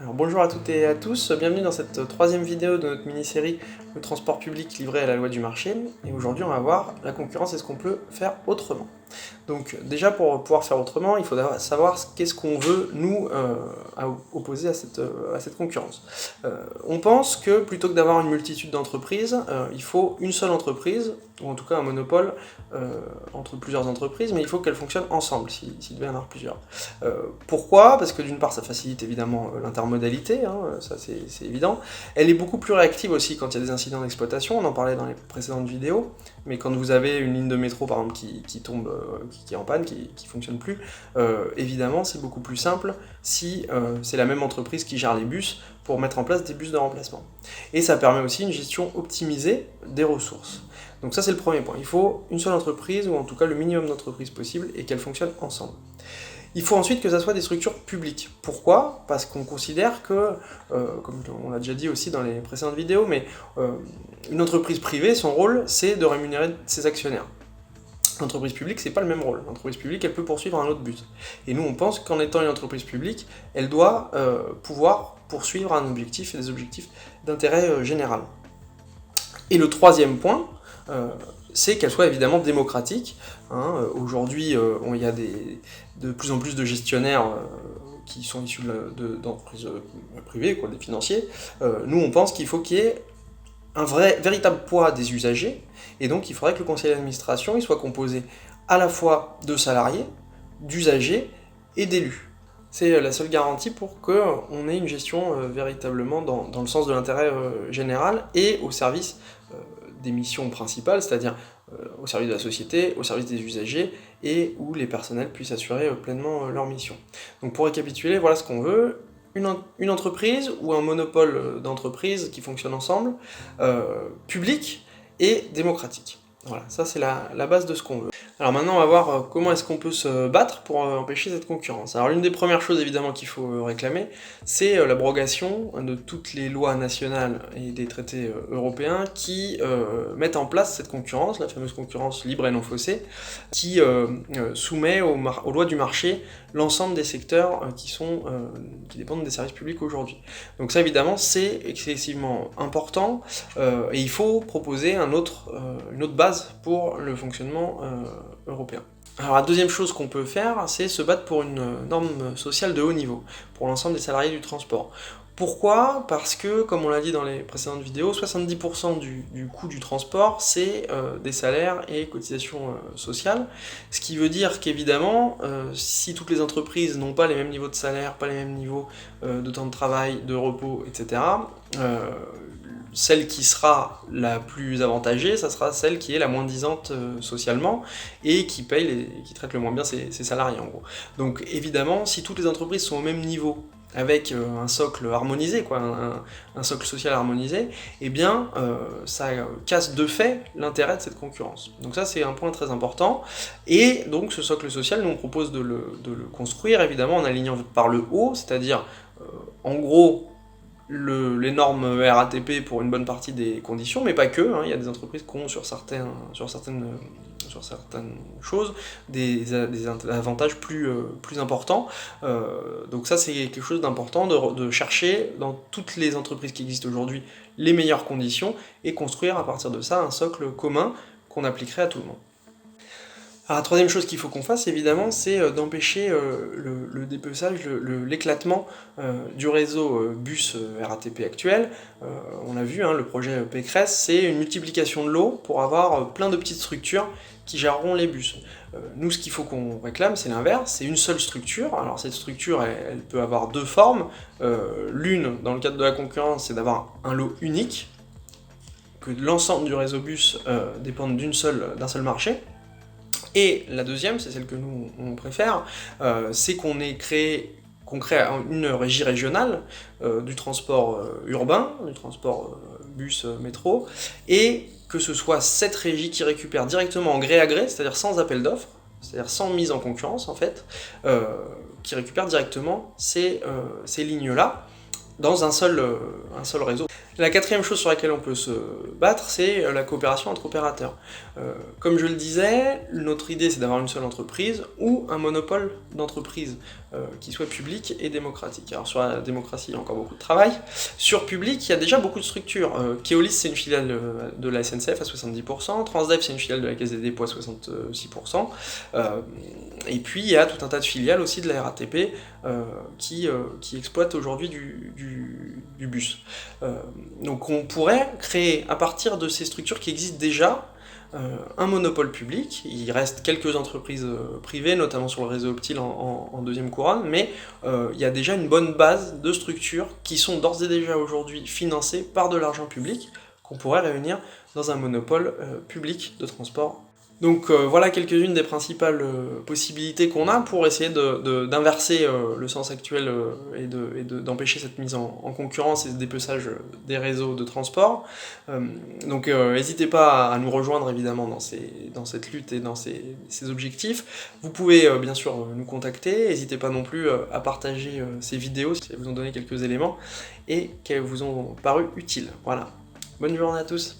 Alors bonjour à toutes et à tous, bienvenue dans cette troisième vidéo de notre mini-série Le transport public livré à la loi du marché. Et aujourd'hui on va voir la concurrence et ce qu'on peut faire autrement. Donc déjà pour pouvoir faire autrement, il faut savoir qu'est-ce qu'on veut nous opposer à cette concurrence. On pense que plutôt que d'avoir une multitude d'entreprises, il faut une seule entreprise, ou en tout cas un monopole entre plusieurs entreprises, mais il faut qu'elles fonctionnent ensemble, s'il devait y en avoir plusieurs. Pourquoi ? Parce que d'une part ça facilite évidemment l'intermodalité, ça c'est évident. Elle est beaucoup plus réactive aussi quand il y a des incidents d'exploitation, on en parlait dans les précédentes vidéos, mais quand vous avez une ligne de métro par exemple qui tombe, qui est en panne, qui fonctionne plus, évidemment c'est beaucoup plus simple si c'est la même entreprise qui gère les bus pour mettre en place des bus de remplacement. Et ça permet aussi une gestion optimisée des ressources. Donc ça c'est le premier point, il faut une seule entreprise, ou en tout cas le minimum d'entreprises possible, et qu'elles fonctionnent ensemble. Il faut ensuite que ça soit des structures publiques. Pourquoi ? Parce qu'on considère que, comme on l'a déjà dit aussi dans les précédentes vidéos, mais une entreprise privée, son rôle, c'est de rémunérer ses actionnaires. L'entreprise publique, c'est pas le même rôle. L'entreprise publique, elle peut poursuivre un autre but. Et nous, on pense qu'en étant une entreprise publique, elle doit pouvoir poursuivre un objectif et des objectifs d'intérêt général. Et le troisième point, c'est qu'elle soit évidemment démocratique. Aujourd'hui, il y a de plus en plus de gestionnaires qui sont issus d'entreprises privées, des financiers. Nous, on pense qu'il faut qu'il y ait un véritable poids des usagers, et donc il faudrait que le conseil d'administration soit composé à la fois de salariés, d'usagers et d'élus. C'est la seule garantie pour qu'on ait une gestion véritablement dans le sens de l'intérêt général et au service des missions principales, c'est-à-dire au service de la société, au service des usagers, et où les personnels puissent assurer pleinement leur mission. Donc pour récapituler, voilà ce qu'on veut. Une entreprise ou un monopole d'entreprise qui fonctionne ensemble, public et démocratique. Voilà, ça c'est la base de ce qu'on veut. Alors maintenant on va voir comment est-ce qu'on peut se battre pour empêcher cette concurrence. Alors l'une des premières choses évidemment qu'il faut réclamer, c'est l'abrogation de toutes les lois nationales et des traités européens qui mettent en place cette concurrence, la fameuse concurrence libre et non faussée, qui soumet aux lois du marché l'ensemble des secteurs qui dépendent des services publics aujourd'hui. Donc ça évidemment c'est excessivement important et il faut proposer une autre base pour le fonctionnement européen. Alors la deuxième chose qu'on peut faire, c'est se battre pour une norme sociale de haut niveau, pour l'ensemble des salariés du transport. Pourquoi ? Parce que, comme on l'a dit dans les précédentes vidéos, 70% du coût du transport, c'est des salaires et cotisations sociales, ce qui veut dire qu'évidemment, si toutes les entreprises n'ont pas les mêmes niveaux de salaire, pas les mêmes niveaux de temps de travail, de repos, etc., celle qui sera la plus avantagée, ça sera celle qui est la moins disante socialement et qui qui traite le moins bien ses salariés en gros. Donc évidemment, si toutes les entreprises sont au même niveau, avec un socle harmonisé, un socle social harmonisé, eh bien ça casse de fait l'intérêt de cette concurrence. Donc ça c'est un point très important, et donc ce socle social, nous on propose de le construire évidemment en alignant par le haut, c'est-à-dire en gros les normes RATP pour une bonne partie des conditions, mais pas que, il y a des entreprises qui ont sur certaines choses des avantages plus importants. Donc ça c'est quelque chose d'important, de chercher dans toutes les entreprises qui existent aujourd'hui les meilleures conditions et construire à partir de ça un socle commun qu'on appliquerait à tout le monde. Alors la troisième chose qu'il faut qu'on fasse évidemment, c'est d'empêcher le dépeçage, l'éclatement du réseau bus RATP actuel. On l'a vu, le projet Pécresse, c'est une multiplication de lots pour avoir plein de petites structures qui géreront les bus. Nous, ce qu'il faut qu'on réclame, c'est l'inverse, c'est une seule structure. Alors cette structure, elle peut avoir deux formes. L'une, dans le cadre de la concurrence, c'est d'avoir un lot unique, que l'ensemble du réseau bus dépende d'un seul marché. Et la deuxième, c'est celle que nous on préfère, c'est qu'on crée une régie régionale du transport urbain, du transport bus, métro, et que ce soit cette régie qui récupère directement en gré à gré, c'est-à-dire sans appel d'offres, c'est-à-dire sans mise en concurrence en fait, qui récupère directement ces lignes-là, dans un seul réseau. La quatrième chose sur laquelle on peut se battre, c'est la coopération entre opérateurs. Comme je le disais, notre idée c'est d'avoir une seule entreprise ou un monopole d'entreprise qui soit public et démocratique. Alors sur la démocratie, il y a encore beaucoup de travail. Sur public, il y a déjà beaucoup de structures. Keolis, c'est une filiale de la SNCF à 70%, Transdev, c'est une filiale de la Caisse des dépôts à 66%, et puis il y a tout un tas de filiales aussi de la RATP qui exploitent aujourd'hui du bus. Donc on pourrait créer, à partir de ces structures qui existent déjà, un monopole public. Il reste quelques entreprises privées, notamment sur le réseau Optile en deuxième couronne, mais il y a déjà une bonne base de structures qui sont d'ores et déjà aujourd'hui financées par de l'argent public, qu'on pourrait réunir dans un monopole public de transport. Donc voilà quelques-unes des principales possibilités qu'on a pour essayer d'inverser le sens actuel et d'empêcher cette mise en concurrence et ce dépeçage des réseaux de transport. Donc n'hésitez pas à nous rejoindre évidemment dans cette lutte et dans ces objectifs. Vous pouvez bien sûr nous contacter, n'hésitez pas non plus à partager ces vidéos si elles vous ont donné quelques éléments et qu'elles vous ont paru utiles. Voilà. Bonne journée à tous.